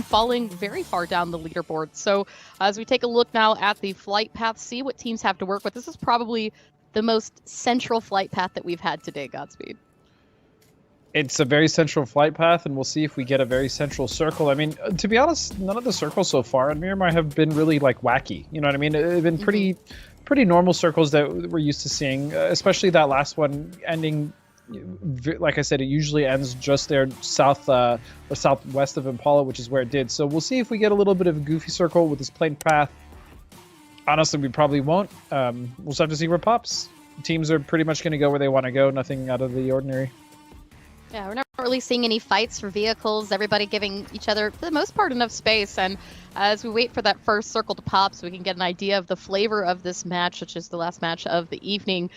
falling very far down the leaderboard. So as we take a look now at the flight path, see what teams have to work with, this is probably the most central flight path that we've had today, Godspeed. It's a very central flight path, and we'll see if we get a very central circle. I mean, to be honest, none of the circles so far in Miramar have been really, like, wacky. You know what I mean? They've been pretty normal circles that we're used to seeing, especially that last one ending, like I said, it usually ends just there south or southwest of Impala, which is where it did. So we'll see if we get a little bit of a goofy circle with this plain path. Honestly, we probably won't. We'll just have to see where it pops. Teams are pretty much going to go where they want to go, nothing out of the ordinary. Yeah, we're not really seeing any fights for vehicles, everybody giving each other, for the most part, enough space. And as we wait for that first circle to pop so we can get an idea of the flavor of this match, which is the last match of the evening,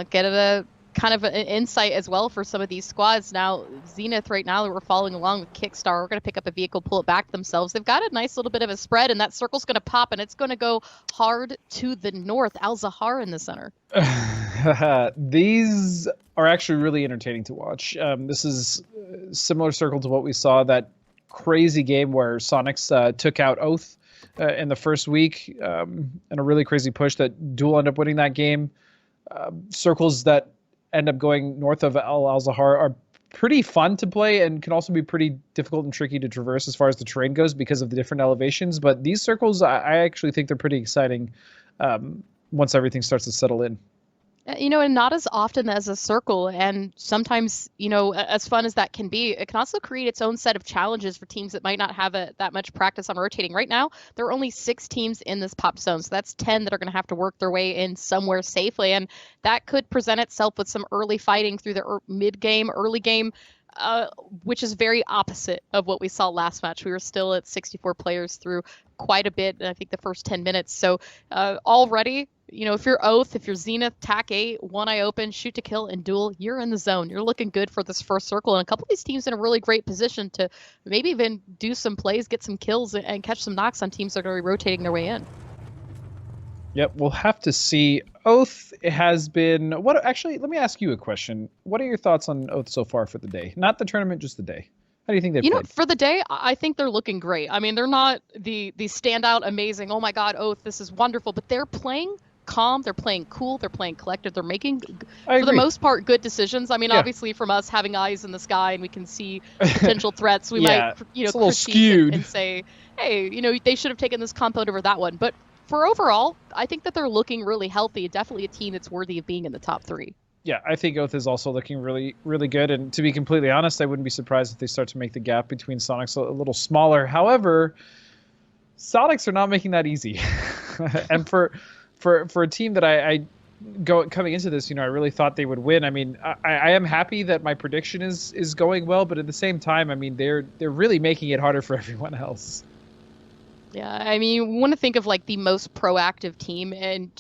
get a kind of an insight as well for some of these squads. Now, Zenith right now, we're following along with Kickstar. We're going to pick up a vehicle, pull it back themselves. They've got a nice little bit of a spread, and that circle's going to pop, and it's going to go hard to the north. Al-Zahar in the center. These are actually really entertaining to watch. This is a similar circle to what we saw, that crazy game where Soniqs took out Oath in the first week, and a really crazy push that Duel ended up winning that game. Circles that end up going north of Al-Zahar are pretty fun to play and can also be pretty difficult and tricky to traverse as far as the terrain goes because of the different elevations. But these circles, I actually think they're pretty exciting once everything starts to settle in. You know, and not as often as a circle, and sometimes, you know, as fun as that can be, it can also create its own set of challenges for teams that might not have that much practice on rotating. Right now, there are only 6 teams in this pop zone, so that's 10 that are going to have to work their way in somewhere safely, and that could present itself with some early fighting through the mid-game, early game, which is very opposite of what we saw last match. We were still at 64 players through quite a bit, I think the first 10 minutes. So already, you know, if you're Oath, if you're Zenith, TAC 8, One Eye Open, Shoot to Kill, and Duel, you're in the zone. You're looking good for this first circle. And a couple of these teams in a really great position to maybe even do some plays, get some kills, and catch some knocks on teams that are rotating their way in. Yep, we'll have to see. Oath has been... Actually, let me ask you a question. What are your thoughts on Oath so far for the day? Not the tournament, just the day. How do you think they've played? For the day, I think they're looking great. I mean, they're not the standout, amazing, oh my god, Oath, this is wonderful, but they're playing calm, they're playing cool, they're playing collected, they're making, for the most part, good decisions. I mean, obviously from us having eyes in the sky and we can see potential threats, we might, you know, critique and say, hey, you know, they should have taken this compound over that one. But for overall, I think that they're looking really healthy. Definitely a team that's worthy of being in the top 3. Yeah, I think Oath is also looking really, really good. And to be completely honest, I wouldn't be surprised if they start to make the gap between Soniqs a little smaller. However, Soniqs are not making that easy. And for a team that coming into this, you know, I really thought they would win. I mean, I am happy that my prediction is going well, but at the same time, I mean, they're really making it harder for everyone else. Yeah, I mean, you want to think of like the most proactive team in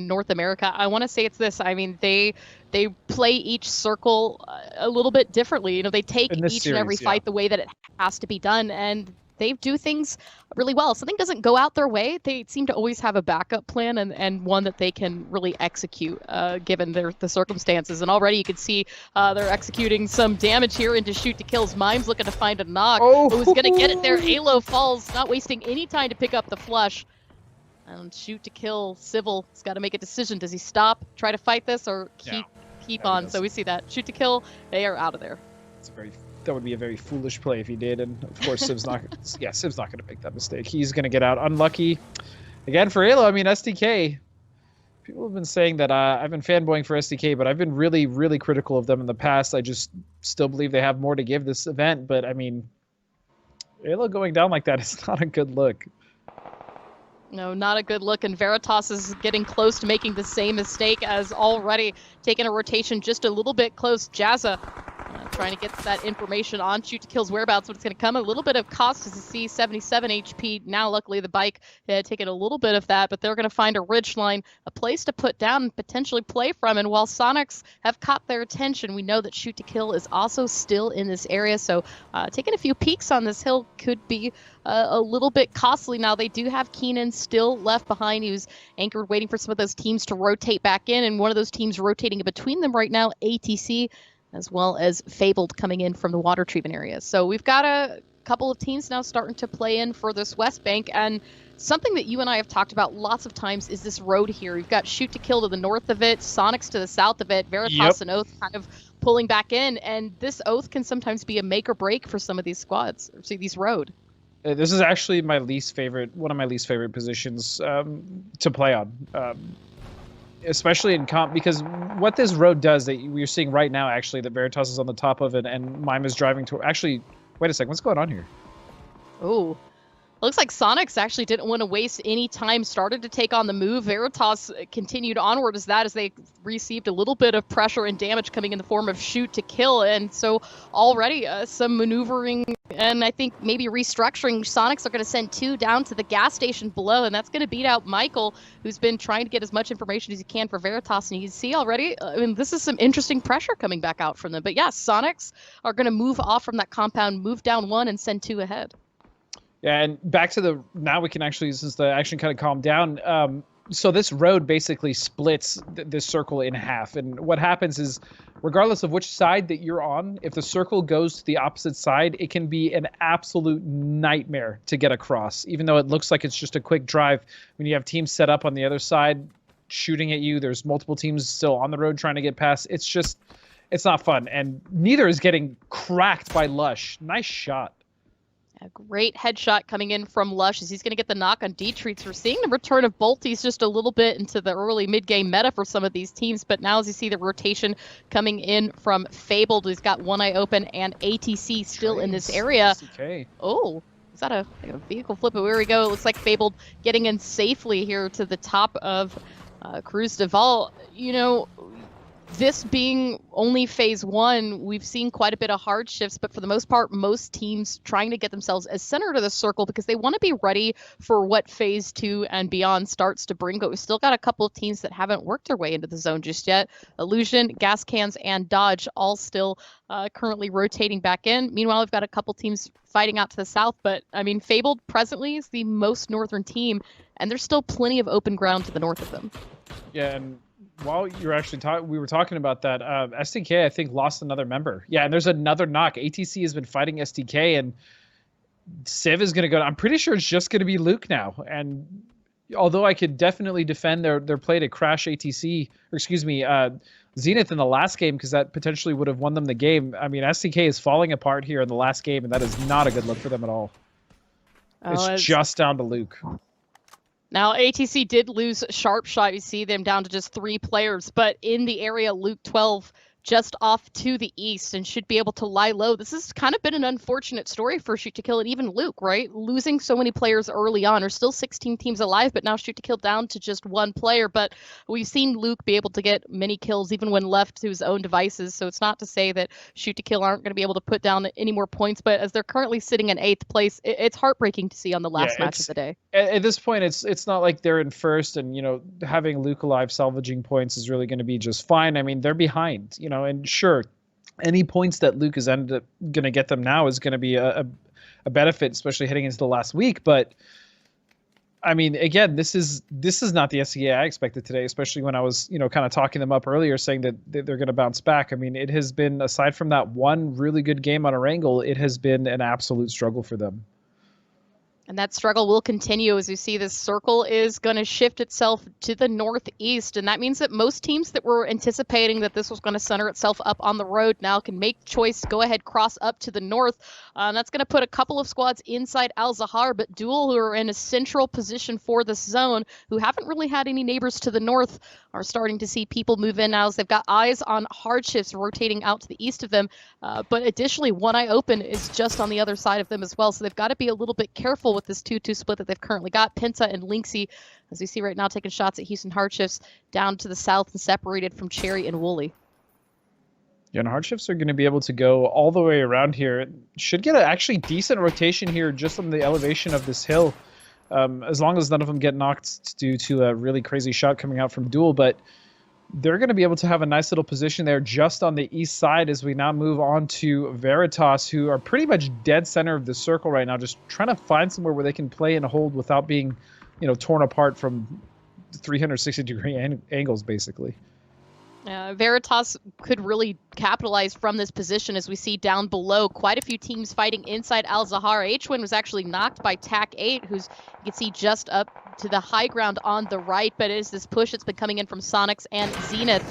North America. I want to say it's this. I mean, they play each circle a little bit differently. You know, they take each and every fight the way that it has to be done, and they do things really well. If something doesn't go out their way, they seem to always have a backup plan and one that they can really execute given the circumstances. And already you can see they're executing some damage here into Shoot to Kills. Mime's looking to find a knock. Who's going to get it there? Alo falls, not wasting any time to pick up the flush. And Shoot to Kill, Civil has got to make a decision. Does he stop, try to fight this, or keep on? So we see that. Shoot to Kill, they are out of there. That would be a very foolish play if he did, and of course Civ's not. Civ's not going to make that mistake. He's going to get out unlucky again for Alo. I mean, SDK. People have been saying that I've been fanboying for SDK, but I've been really, really critical of them in the past. I just still believe they have more to give this event, but I mean, Alo going down like that is not a good look. No, not a good look, and Veritas is getting close to making the same mistake as already taking a rotation just a little bit close. Jazza trying to get that information on Shoot to Kill's whereabouts, but it's going to come a little bit of cost as you see 77 HP. Now, luckily, the bike had taken a little bit of that, but they're going to find a ridge line, a place to put down and potentially play from. And while Soniqs have caught their attention, we know that Shoot to Kill is also still in this area. So taking a few peeks on this hill could be a little bit costly. Now, they do have Keenan still left behind. He was anchored waiting for some of those teams to rotate back in, and one of those teams rotating in between them right now, ATC, as well as Fabled coming in from the water treatment area. So we've got a couple of teams now starting to play in for this West Bank, and something that you and I have talked about lots of times is this road here. You've got Shoot to Kill to the north of it, Soniqs to the south of it, Veritas and Oath kind of pulling back in, and this Oath can sometimes be a make or break for some of these squads, or these road. This is actually one of my least favorite positions to play on, especially in comp, because what this road does that we're seeing right now, actually, that Veritas is on the top of it and Mime is driving to. Actually, wait a second, what's going on here? Oh. Looks like Soniqs actually didn't want to waste any time, started to take on the move. Veritas continued onward as they received a little bit of pressure and damage coming in the form of Shoot to Kill. And so already some maneuvering and I think maybe restructuring. Soniqs are going to send 2 down to the gas station below, and that's going to beat out Michael, who's been trying to get as much information as he can for Veritas. And you can see already, I mean, this is some interesting pressure coming back out from them. But yeah, Soniqs are going to move off from that compound, move down 1, and send 2 ahead. Yeah, and back to now we can actually, since the action kind of calmed down, so this road basically splits this circle in half. And what happens is, regardless of which side that you're on, if the circle goes to the opposite side, it can be an absolute nightmare to get across. Even though it looks like it's just a quick drive, when you have teams set up on the other side shooting at you, there's multiple teams still on the road trying to get past. It's not fun. And neither is getting cracked by Lush. Nice shot. A great headshot coming in from Lush as he's going to get the knock on D-Treats. We're seeing the return of Bolties just a little bit into the early mid-game meta for some of these teams, but now as you see the rotation coming in from Fabled, who's got one eye open, and ATC still in this area. SDK. Oh, is that a vehicle flip? But here we go. It looks like Fabled getting in safely here to the top of Cruz Deval. You know, this being only phase 1, we've seen quite a bit of hardships, but for the most part, most teams trying to get themselves as center to the circle because they want to be ready for what phase 2 and beyond starts to bring. But we've still got a couple of teams that haven't worked their way into the zone just yet. Illusion, Gas Cans, and Dodge all still currently rotating back in. Meanwhile, we've got a couple teams fighting out to the south, but I mean, Fabled presently is the most northern team, and there's still plenty of open ground to the north of them. Yeah, and while you're actually we were talking about that, SDK, I think, lost another member. Yeah, and there's another knock. ATC has been fighting SDK, and Civ is going to go. I'm pretty sure it's just going to be Luke now. And although I could definitely defend their play to crash ATC, or excuse me, Zenith in the last game, because that potentially would have won them the game. I mean, SDK is falling apart here in the last game, and that is not a good look for them at all. It's just down to Luke. Now, ATC did lose Sharp Shot. You see them down to just 3 players, but in the area, Luke 12 just off to the east and should be able to lie low. This has kind of been an unfortunate story for Shoot to Kill and even Luke, right? Losing so many players early on. There's still 16 teams alive, but now Shoot to Kill down to just 1 player. But we've seen Luke be able to get many kills even when left to his own devices. So it's not to say that Shoot to Kill aren't going to be able to put down any more points, but as they're currently sitting in 8th place, it's heartbreaking to see on the last match of the day. At this point, it's not like they're in first and, you know, having Luke alive salvaging points is really going to be just fine. I mean, they're behind, you know, and sure, any points that Luke is ended up going to get them now is going to be a benefit, especially heading into the last week. But I mean, again, this is not the SEA I expected today, especially when I was, you know, kind of talking them up earlier, saying that they're going to bounce back. I mean, it has been, aside from that one really good game on Erangel, it has been an absolute struggle for them. And that struggle will continue as you see this circle is going to shift itself to the northeast. And that means that most teams that were anticipating that this was going to center itself up on the road now can make choice, go ahead, cross up to the north. And that's going to put a couple of squads inside Al-Zahar, but Duel, who are in a central position for this zone, who haven't really had any neighbors to the north, are starting to see people move in now as they've got eyes on hardships rotating out to the east of them. But additionally, One Eye Open is just on the other side of them as well. So they've got to be a little bit careful with this 2-2 split that they've currently got. Penta and Lynxy, as we see right now, taking shots at Houston Hardships down to the south and separated from Cherry and Wooly. Yeah, and Hardships are going to be able to go all the way around here. Should get an actually decent rotation here just on the elevation of this hill. As long as none of them get knocked due to a really crazy shot coming out from Duel. But they're going to be able to have a nice little position there just on the east side as we now move on to Veritas, who are pretty much dead center of the circle right now, just trying to find somewhere where they can play and hold without being, you know, torn apart from 360-degree angles, basically. Veritas could really capitalize from this position as we see down below quite a few teams fighting inside Al-Zahar. H-Win was actually knocked by TAC-8, who's you can see just up to the high ground on the right, but it is this push that's been coming in from Soniqs and Zenith.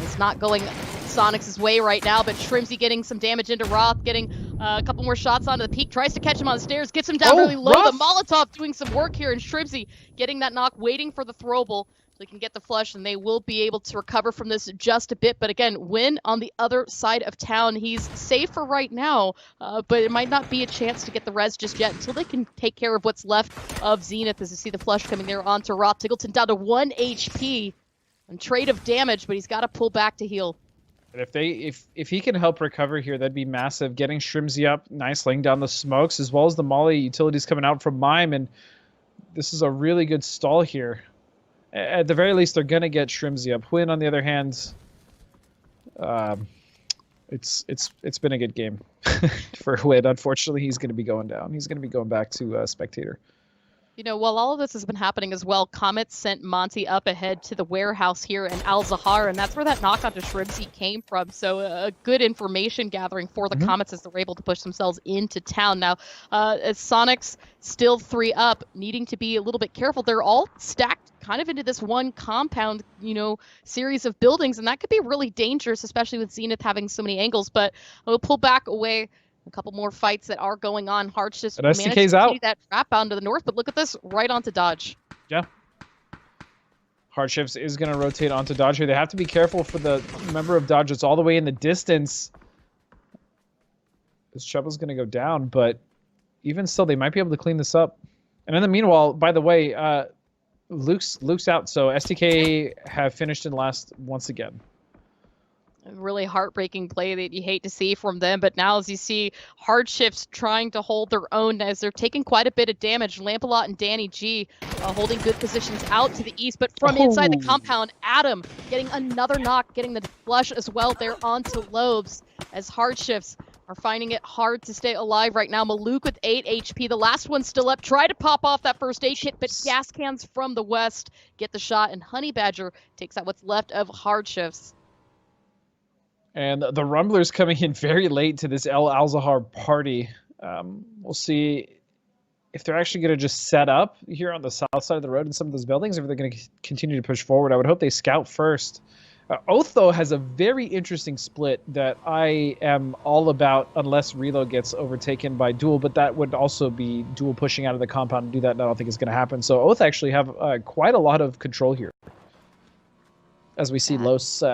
It's not going Soniqs' way right now, but Shrimzy getting some damage into Roth, getting a couple more shots onto the peak, tries to catch him on the stairs, gets him down really low. Roth! The Molotov doing some work here, and Shrimzy getting that knock, waiting for the throwable. They can get the flush, and they will be able to recover from this just a bit. But again, Win on the other side of town. He's safe for right now, but it might not be a chance to get the res just yet until they can take care of what's left of Zenith. As you see the flush coming there onto Roth. Tiggleton down to 1 HP and trade of damage, but he's got to pull back to heal. And if he can help recover here, that'd be massive. Getting Shrimzy up, nice, laying down the smokes, as well as the Molly utilities coming out from Mime, and this is a really good stall here. At the very least, they're gonna get Shrimzy up. Win, on the other hand, it's been a good game for Win. Unfortunately, he's gonna be going down. He's gonna be going back to spectator. You know, while all of this has been happening as well, Comet sent Monty up ahead to the warehouse here in Al-Zahar, and that's where that knock onto Shrimzy came from. So a good information gathering for the Comets as they're able to push themselves into town. Now, as Soniqs still 3 up, needing to be a little bit careful. They're all stacked kind of into this one compound, you know, series of buildings, and that could be really dangerous, especially with Zenith having so many angles. But we'll pull back away. A couple more fights that are going on. Harch just managed to continue that trap out to the north, but look at this, right onto Dodge. Yeah. Hardships is going to rotate onto Dodge here. They have to be careful for the member of Dodge that's all the way in the distance. This Trouble's going to go down, but even still, they might be able to clean this up. And in the meanwhile, by the way, Luke's out, so STK have finished in last once again. Really heartbreaking play that you hate to see from them, but now as you see Hardships trying to hold their own as they're taking quite a bit of damage. Lampalot and Danny G holding good positions out to the east, but from inside the compound, Adam getting another knock, getting the flush as well there onto Lobes as Hardships are finding it hard to stay alive right now. Maluk with 8 HP, the last one still up, try to pop off that first aid hit, but gas cans from the west get the shot, and Honey Badger takes out what's left of Hardships. And the Rumblers coming in very late to this Al-Zahar party. We'll see if they're actually going to just set up here on the south side of the road in some of those buildings, or if they're going to continue to push forward. I would hope they scout first. Oath, though, has a very interesting split that I am all about unless Reload gets overtaken by Duel, but that would also be Duel pushing out of the compound and do that, and I don't think it's going to happen. So Oath actually have quite a lot of control here. As we see Los,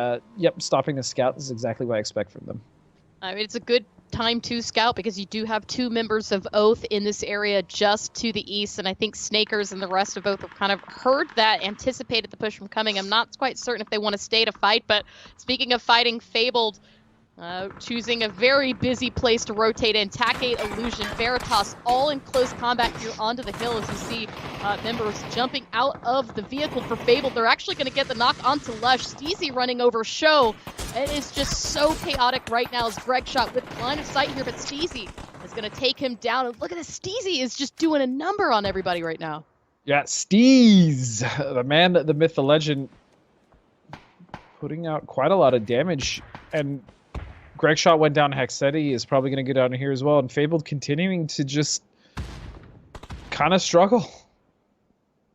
stopping the scout is exactly what I expect from them. I mean, it's a good time to scout because you do have 2 members of Oath in this area just to the east, and I think Snakers and the rest of Oath have kind of heard that, anticipated the push from coming. I'm not quite certain if they want to stay to fight, but speaking of fighting, Fabled choosing a very busy place to rotate in. TAC-8, Illusion, Veritas, all in close combat here onto the hill as you see members jumping out of the vehicle for Fabled. They're actually going to get the knock onto Lush. Steezy running over Show. It is just so chaotic right now as Greg shot with line of sight here, but Steezy is going to take him down. And look at this, Steezy is just doing a number on everybody right now. Yeah, Steez, the man, the myth, the legend, putting out quite a lot of damage. And Greg shot went down. Hexetti is probably going to go down here as well. And Fabled continuing to just kind of struggle.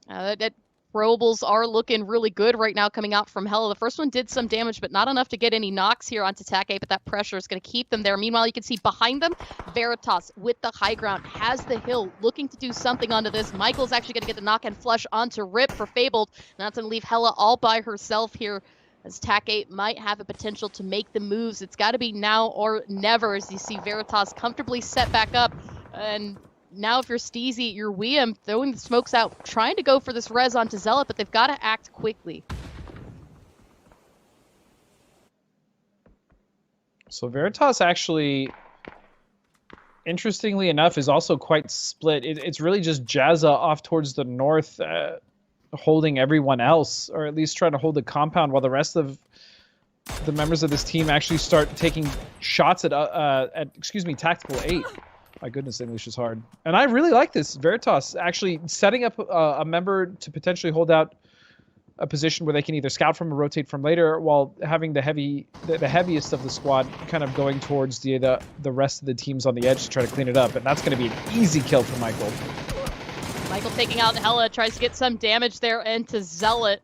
That throwables are looking really good right now coming out from Hella. The first one did some damage, but not enough to get any knocks here onto TAC-8, but that pressure is going to keep them there. Meanwhile, you can see behind them, Veritas with the high ground has the hill, looking to do something onto this. Michael's actually going to get the knock and flush onto Rip for Fabled. And that's going to leave Hella all by herself here, as TAC-8 might have a potential to make the moves. It's got to be now or never, as you see Veritas comfortably set back up. And now if you're Steezy, you're Weem throwing the smokes out, trying to go for this res onto Zealot, but they've got to act quickly. So Veritas actually, interestingly enough, is also quite split. It's really just Jazza off towards the north, holding everyone else, or at least trying to hold the compound, while the rest of the members of this team actually start taking shots at Tactical 8. My goodness, English is hard. And I really like this. Veritas actually setting up a member to potentially hold out a position where they can either scout from or rotate from later, while having the heaviest of the squad kind of going towards the rest of the teams on the edge to try to clean it up. And that's going to be an easy kill for Michael. Michael taking out Hella, tries to get some damage there into Zealot.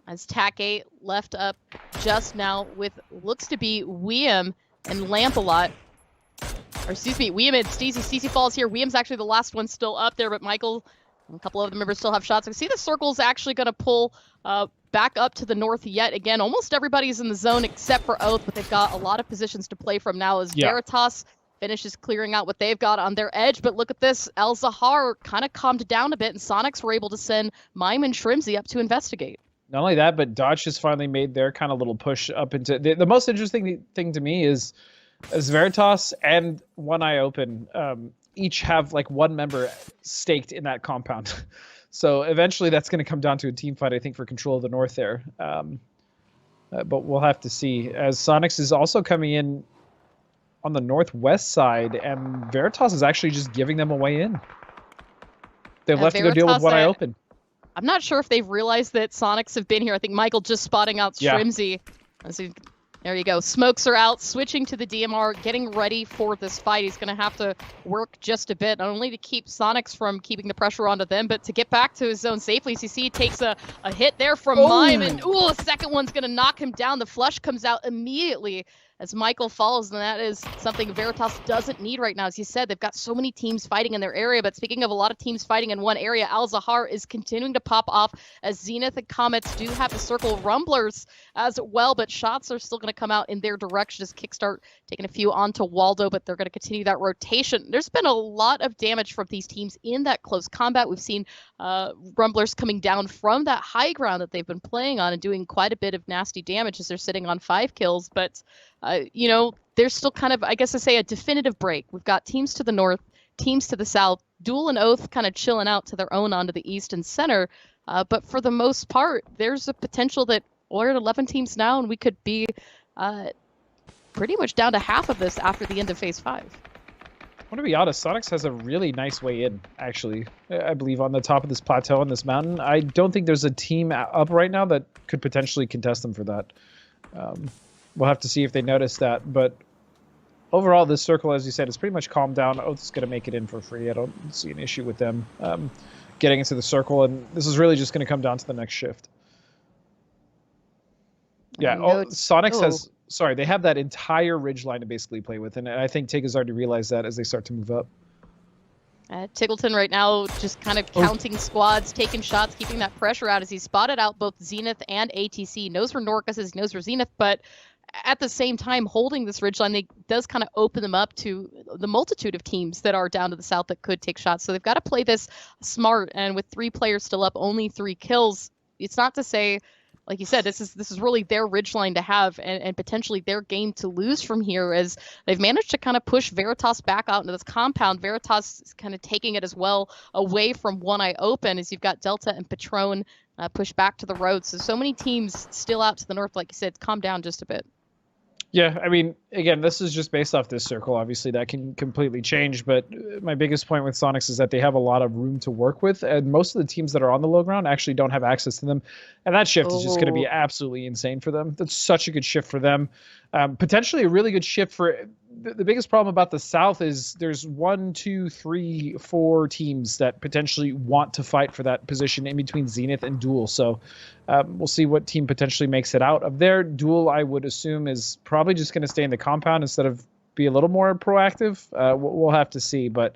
As TAC-8 left up just now with looks to be Weem and Lamp-a-Lot. Or excuse me, Weem and Steezy. Steezy falls here. Weem's actually the last one still up there, but Michael and a couple of the members still have shots. I see the circle's actually going to pull back up to the north yet again. Almost everybody's in the zone except for Oath, but they've got a lot of positions to play from now as Veritas finishes clearing out what they've got on their edge. But look at this. El Zahar kind of calmed down a bit, and Soniqs were able to send Mime and Shrimzy up to investigate. Not only that, but Dodge has finally made their kind of little push up into... The most interesting thing to me is Veritas and One Eye Open each have like one member staked in that compound. So eventually that's going to come down to a team fight, I think, for control of the north there. But we'll have to see. As Soniqs is also coming in on the northwest side, and Veritas is actually just giving them a way in. They've left Veritas to go deal with One Eye Open. I'm not sure if they've realized that Soniqs have been here. I think Michael just spotting out Shrimzy. There you go. Smokes are out, switching to the DMR, getting ready for this fight. He's going to have to work just a bit, not only to keep Soniqs from keeping the pressure onto them, but to get back to his zone safely. So you see he takes a hit there from Mime, and a second one's going to knock him down. The flush comes out immediately as Michael falls, and that is something Veritas doesn't need right now. As you said, they've got so many teams fighting in their area, but speaking of a lot of teams fighting in one area, Al Zahar is continuing to pop off as Zenith and Comets do have the circle Rumblers as well, but shots are still going to come out in their direction as Kickstart taking a few onto Waldo, but they're going to continue that rotation. There's been a lot of damage from these teams in that close combat. We've seen Rumblers coming down from that high ground that they've been playing on and doing quite a bit of nasty damage as they're sitting on 5 kills, but you know, there's still kind of, I guess I say, a definitive break. We've got teams to the north, teams to the south, Duel and Oath kind of chilling out to their own onto the east and center. But for the most part, there's a potential that we're at 11 teams now, and we could be pretty much down to half of this after the end of Phase 5. I want to be honest, Soniqs has a really nice way in, actually. I believe on the top of this plateau on this mountain. I don't think there's a team up right now that could potentially contest them for that. We'll have to see if they notice that, but overall, this circle, as you said, is pretty much calmed down. Oath's going to make it in for free. I don't see an issue with them getting into the circle, and this is really just going to come down to the next shift. Yeah, Soniqs has... Sorry, they have that entire ridge line to basically play with, and I think Tig has already realized that as they start to move up. Tiggleton right now just kind of counting squads, taking shots, keeping that pressure out as he spotted out both Zenith and ATC. Knows where Norcus is, knows where Zenith, but at the same time, holding this ridgeline, does kind of open them up to the multitude of teams that are down to the south that could take shots. So they've got to play this smart, and with 3 players still up, only 3 kills. It's not to say, like you said, this is really their ridgeline to have and potentially their game to lose from here, as they've managed to kind of push Veritas back out into this compound. Veritas is kind of taking it as well away from One Eye Open, as you've got Delta and Patron pushed back to the road. So many teams still out to the north, like you said. Calm down just a bit. Yeah, I mean, again, this is just based off this circle. Obviously, that can completely change. But my biggest point with Soniqs is that they have a lot of room to work with. And most of the teams that are on the low ground actually don't have access to them. And that shift is just going to be absolutely insane for them. That's such a good shift for them. Potentially a really good shift for... The biggest problem about the South is there's 1, 2, 3, 4 teams that potentially want to fight for that position in between Zenith and Duel. So we'll see what team potentially makes it out of there. Duel, I would assume, is probably just going to stay in the compound instead of be a little more proactive. We'll have to see. But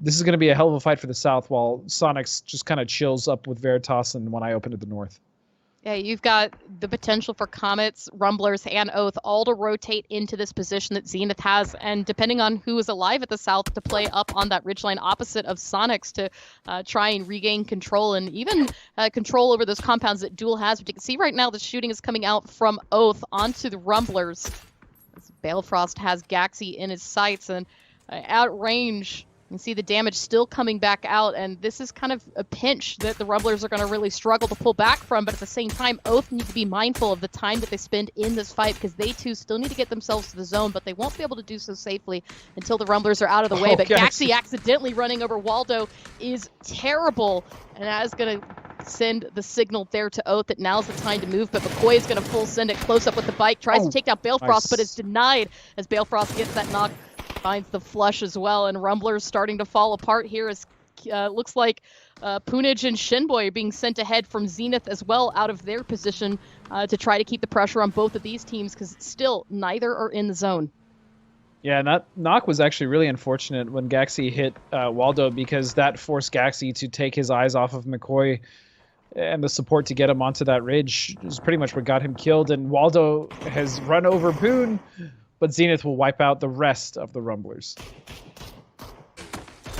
this is going to be a hell of a fight for the South, while Soniqs just kind of chills up with Veritas and One Eye Open to the north. Yeah, you've got the potential for Comets, Rumblers, and Oath all to rotate into this position that Zenith has, and depending on who is alive at the south, to play up on that ridgeline opposite of Soniqs to try and regain control and even control over those compounds that Duel has. But you can see right now the shooting is coming out from Oath onto the Rumblers. As Balefrost has Gaxi in his sights, and at range, you can see the damage still coming back out, and this is kind of a pinch that the Rumblers are going to really struggle to pull back from. But at the same time, Oath need to be mindful of the time that they spend in this fight, because they too still need to get themselves to the zone, but they won't be able to do so safely until the Rumblers are out of the way. But Gaxi accidentally running over Waldo is terrible, and that is going to send the signal there to Oath that now's the time to move, but McCoy is going to full send it close up with the bike, tries to take down Balefrost, nice. but is denied as Balefrost gets that knock, finds the flush as well, and Rumbler's starting to fall apart here as looks like Punij and Shinboy are being sent ahead from Zenith as well out of their position to try to keep the pressure on both of these teams because still neither are in the zone. Yeah, knock was actually really unfortunate when Gaxi hit Waldo because that forced Gaxi to take his eyes off of McCoy, and the support to get him onto that ridge is pretty much what got him killed. And Waldo has run over Poon, but Zenith will wipe out the rest of the Rumblers.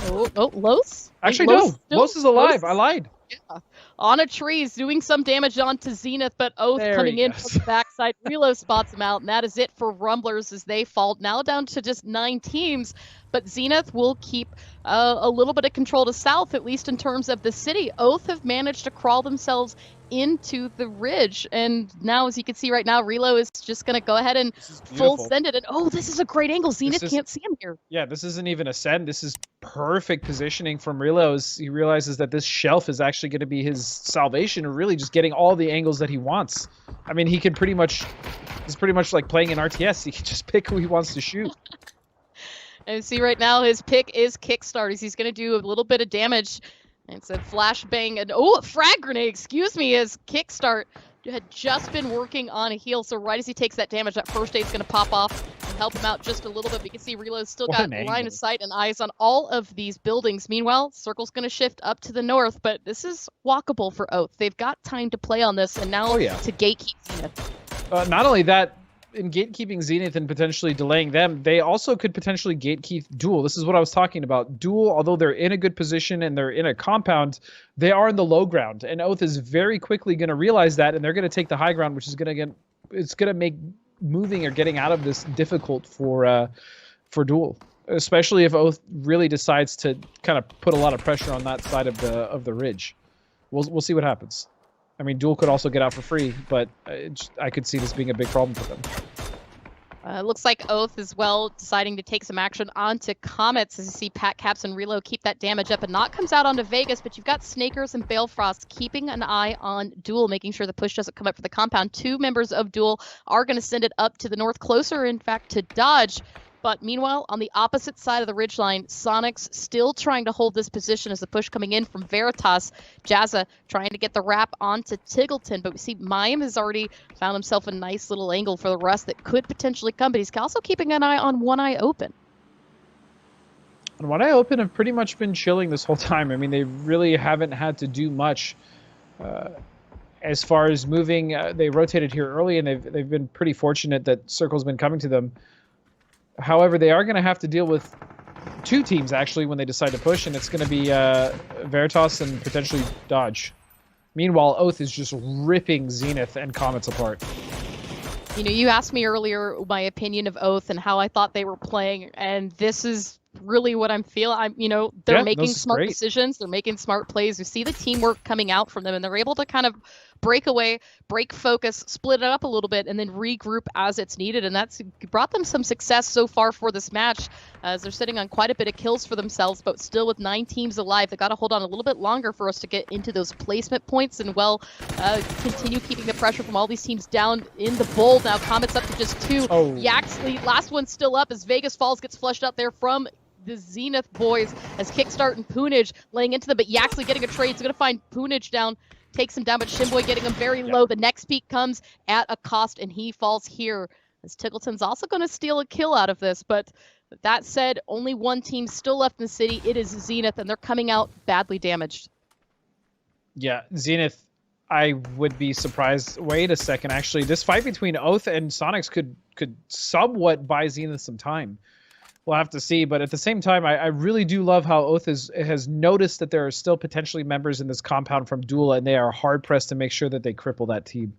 Oh, Los? Actually, no. Los is alive. I lied. Yeah. On a tree, is doing some damage onto Zenith, but Oath coming in from the backside. Relo spots him out, and that is it for Rumblers as they fall now down to just 9 teams. But Zenith will keep a little bit of control to South, at least in terms of the city. Oath have managed to crawl themselves into the ridge, and now, as you can see right now, Relo is just going to go ahead and full send it. And oh, this is a great angle. Zenith can't see him here. Yeah, this isn't even a send. This is perfect positioning from Relo as he realizes that this shelf is actually going to be his salvation, or really just getting all the angles that he wants. I mean, he can pretty much, it's pretty much like playing an RTS. He can just pick who he wants to shoot. And see right now, his pick is Kickstart. He's going to do a little bit of damage. And it's a flashbang and a frag grenade, excuse me, as Kickstart had just been working on a heal. So right as he takes that damage, that first aid's going to pop off and help him out just a little bit. But you can see Reload's still got line of sight and eyes on all of these buildings. Meanwhile, Circle's going to shift up to the north, but this is walkable for Oath. They've got time to play on this, and now to gatekeep Zenith. Not only that, in gatekeeping Zenith and potentially delaying them, they also could potentially gatekeep Duel. This is what I was talking about. Duel, although they're in a good position and they're in a compound, they are in the low ground, and Oath is very quickly going to realize that, and they're going to take the high ground, which is going to make moving or getting out of this difficult for Duel, especially if Oath really decides to kind of put a lot of pressure on that side of the ridge. We'll see what happens. I mean, Duel could also get out for free, but I could see this being a big problem for them. Looks like Oath as well deciding to take some action onto Comets as you see Pat Caps and Relo keep that damage up. And Knock comes out onto Vegas, but you've got Snakers and Balefrost keeping an eye on Duel, making sure the push doesn't come up for the compound. 2 members of Duel are going to send it up to the north, closer, in fact, to Dodge. But meanwhile, on the opposite side of the ridgeline, Soniqs still trying to hold this position as the push coming in from Veritas. Jazza trying to get the wrap onto Tiggleton, but we see Mime has already found himself a nice little angle for the rest that could potentially come, but he's also keeping an eye on One Eye Open. And One Eye Open have pretty much been chilling this whole time. I mean, they really haven't had to do much as far as moving. They rotated here early, and they've been pretty fortunate that Circle's been coming to them. However, they are going to have to deal with 2 teams, actually, when they decide to push, and it's going to be Veritas and potentially Dodge. Meanwhile, Oath is just ripping Zenith and Comets apart. You know, you asked me earlier my opinion of Oath and how I thought they were playing, and this is really what I'm feeling. They're making smart decisions. They're making smart plays. You see the teamwork coming out from them, and they're able to kind of break away, break focus, split it up a little bit, and then regroup as it's needed. And that's brought them some success so far for this match, as they're sitting on quite a bit of kills for themselves, but still with 9 teams alive, they got to hold on a little bit longer for us to get into those placement points and, continue keeping the pressure from all these teams down in the bowl. Now Comets up to just 2. Yaxley, last one still up as Vegas Falls gets flushed out there from the Zenith boys as Kickstart and Punij laying into them, but Yaxley getting a trade. He's going to find Punij down, takes him down, but Shinboy getting him very low. The next peak comes at a cost, and he falls here as Tiggleton's also going to steal a kill out of this. But that said, only 1 team still left in the city. It is Zenith, and they're coming out badly damaged. Yeah, Zenith, I would be surprised. Wait a second, actually. This fight between Oath and Soniqs could somewhat buy Zenith some time. We'll have to see, but at the same time, I really do love how Oath has noticed that there are still potentially members in this compound from Duel, and they are hard-pressed to make sure that they cripple that team.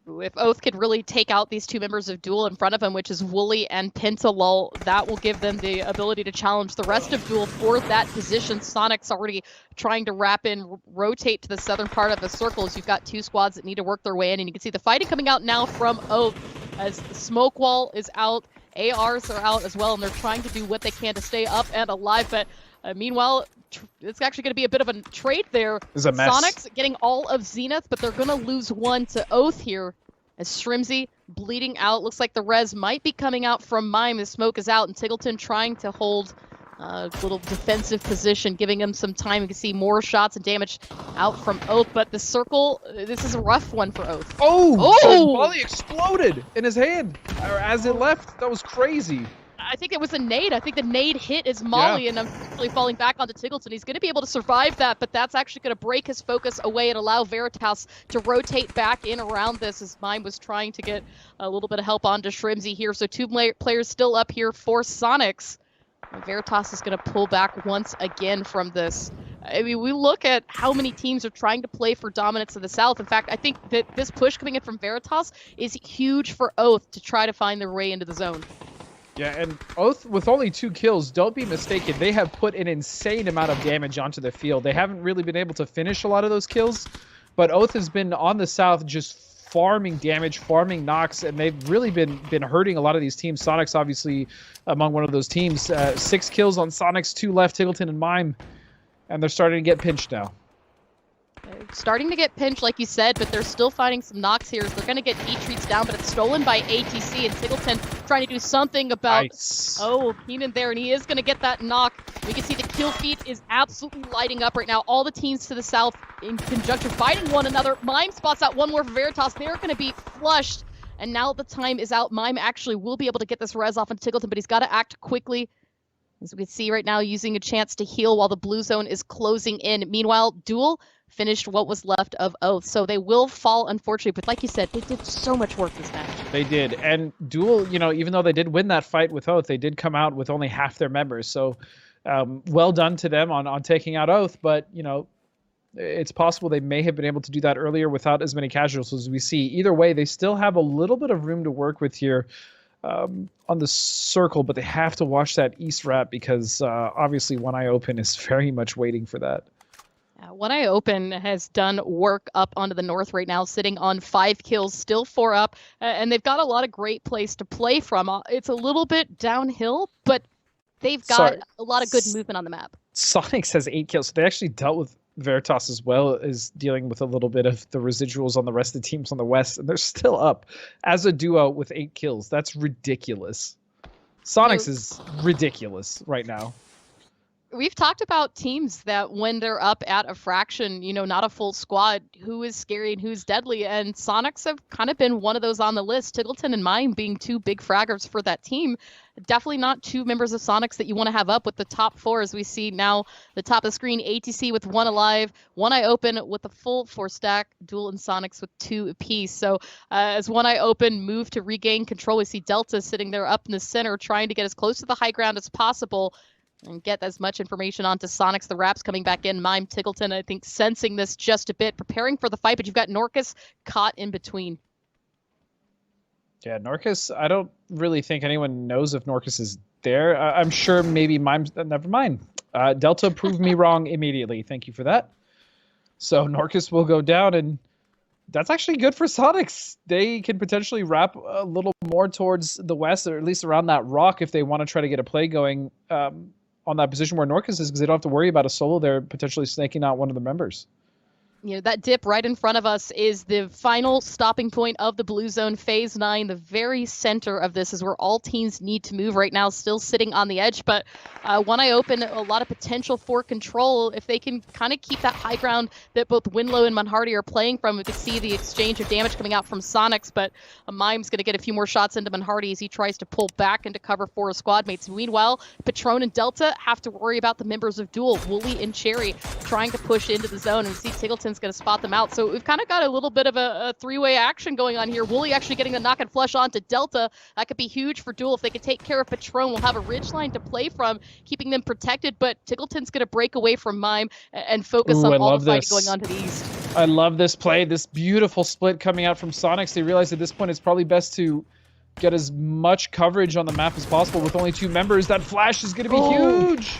If Oath could really take out these 2 members of Duel in front of him, which is Wooly and Pentalol, that will give them the ability to challenge the rest of Duel for that position. Sonic's already trying to wrap in, rotate to the southern part of the circles. You've got 2 squads that need to work their way in, and you can see the fighting coming out now from Oath as the smoke wall is out. ARs are out as well, and they're trying to do what they can to stay up and alive, but Meanwhile, it's actually going to be a bit of a trade there. It's a mess. Soniqs getting all of Zenith, but they're going to lose one to Oath here. As Shrimzy bleeding out. Looks like the res might be coming out from Mime. The smoke is out, and Tiggleton trying to hold a little defensive position, giving him some time. You can see more shots and damage out from Oath, but the circle, this is a rough one for Oath. Oh! His volley exploded in his hand, or as it left. That was crazy. I think it was a nade. I think the nade hit his molly, and unfortunately falling back onto Tiggleton. He's going to be able to survive that, but that's actually going to break his focus away and allow Veritas to rotate back in around this, as Mime was trying to get a little bit of help onto Shrimzy here. So two players still up here for Soniqs. And Veritas is going to pull back once again from this. I mean, we look at how many teams are trying to play for dominance in the South. In fact, I think that this push coming in from Veritas is huge for Oath to try to find their way into the zone. Yeah, and Oath, with only 2 kills, don't be mistaken, they have put an insane amount of damage onto the field. They haven't really been able to finish a lot of those kills, but Oath has been on the South just farming damage, farming knocks, and they've really been hurting a lot of these teams. Soniqs, obviously, among one of those teams. 6 kills on Soniqs, 2 left, Tiggleton and Mime, and they're starting to get pinched now. Starting to get pinched, like you said, but they're still finding some knocks here. They're going to get D-treats down, but it's stolen by ATC, and Tiggleton trying to do something about... Nice. Oh, Keenan there, and he is going to get that knock. We can see the kill feed is absolutely lighting up right now. All the teams to the south in conjunction fighting one another. Mime spots out one more for Veritas. They're going to be flushed, and now the time is out. Mime actually will be able to get this res off on Tiggleton, but he's got to act quickly. As we can see right now, using a chance to heal while the blue zone is closing in. Meanwhile, Duel finished what was left of Oath. So they will fall, unfortunately. But like you said, they did so much work this match. They did. And Duel, you know, even though they did win that fight with Oath, they did come out with only half their members. So well done to them on taking out Oath. But, you know, it's possible they may have been able to do that earlier without as many casualties as we see. Either way, they still have a little bit of room to work with here on the circle, but they have to watch that East wrap because obviously One Eye Open is very much waiting for that. One Eye Open has done work up onto the north right now, sitting on 5 kills, still 4 up, and they've got a lot of great place to play from. It's a little bit downhill, but they've got a lot of good movement on the map. Soniqs has 8 kills, so they actually dealt with Veritas as well as dealing with a little bit of the residuals on the rest of the teams on the west, and they're still up as a duo with 8 kills. That's ridiculous. Soniqs is ridiculous right now. We've talked about teams that when they're up at a fraction, you know, not a full squad, who is scary and who's deadly. And Soniqs have kind of been one of those on the list. Tiggleton and Mime being 2 big fraggers for that team. Definitely not 2 members of Soniqs that you want to have up with the top 4, as we see now the top of the screen. ATC with 1 alive, One Eye Open with a full 4 stack, Duel and Soniqs with 2 apiece. So as One Eye Open move to regain control, we see Delta sitting there up in the center trying to get as close to the high ground as possible and get as much information onto Soniqs. The Raps coming back in. Mime, Tiggleton, I think, sensing this just a bit, preparing for the fight, but you've got Norcus caught in between. Yeah, Norcus, I don't really think anyone knows if Norcus is there. I'm sure maybe Mime's... never mind. Delta proved me wrong immediately. Thank you for that. So Norcus will go down, and that's actually good for Soniqs. They can potentially wrap a little more towards the west, or at least around that rock, if they want to try to get a play going on that position where Norcus is, because they don't have to worry about a solo there potentially snaking out one of the members. You know, that dip right in front of us is the final stopping point of the Blue Zone Phase 9. The very center of this is where all teams need to move right now, still sitting on the edge. But One Eye Open, a lot of potential for control if they can kind of keep that high ground that both Winlow and Manhardy are playing from. We can see the exchange of damage coming out from Soniqs, but Mime's going to get a few more shots into Manhardy as he tries to pull back into cover for his squad mates. Meanwhile, Patron and Delta have to worry about the members of Duel, Wooly and Cherry, trying to push into the zone. And we see Tiggleton going to spot them out. So we've kind of got a little bit of a 3-way action going on here. Wooly actually getting the knock and flush on to Delta. That could be huge for Duel if they could take care of Patron. We'll have a ridgeline to play from, keeping them protected, but Tiggleton's going to break away from Mime and focus on all the fighting going on to the east. I love this play, this beautiful split coming out from Soniqs. They realize at this point it's probably best to get as much coverage on the map as possible with only 2 members. That flash is going to be huge.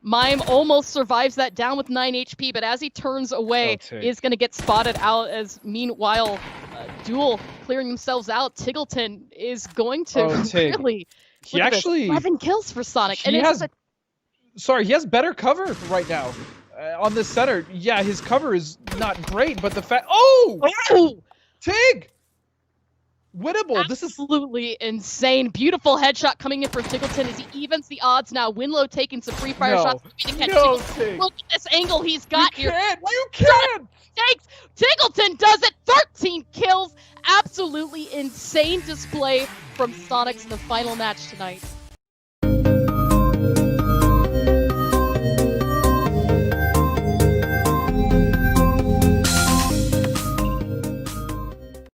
Mime almost survives that down with 9 HP, but as he turns away, is going to get spotted out. As meanwhile, Duel clearing themselves out. Tiggleton is going to really... He actually... 11 kills for Sonic. Sorry, he has better cover right now on this center. Yeah, his cover is not great, but the fact. Oh! Oh! Tig! Winnable. This is Absolutely insane. Beautiful headshot coming in for Tiggleton as he evens the odds now. Winlow taking some free fire shots. No, Tig. Look at this angle he's got here. You can! Takes Tiggleton does it. 13 kills. Absolutely insane display from Soniqs in the final match tonight.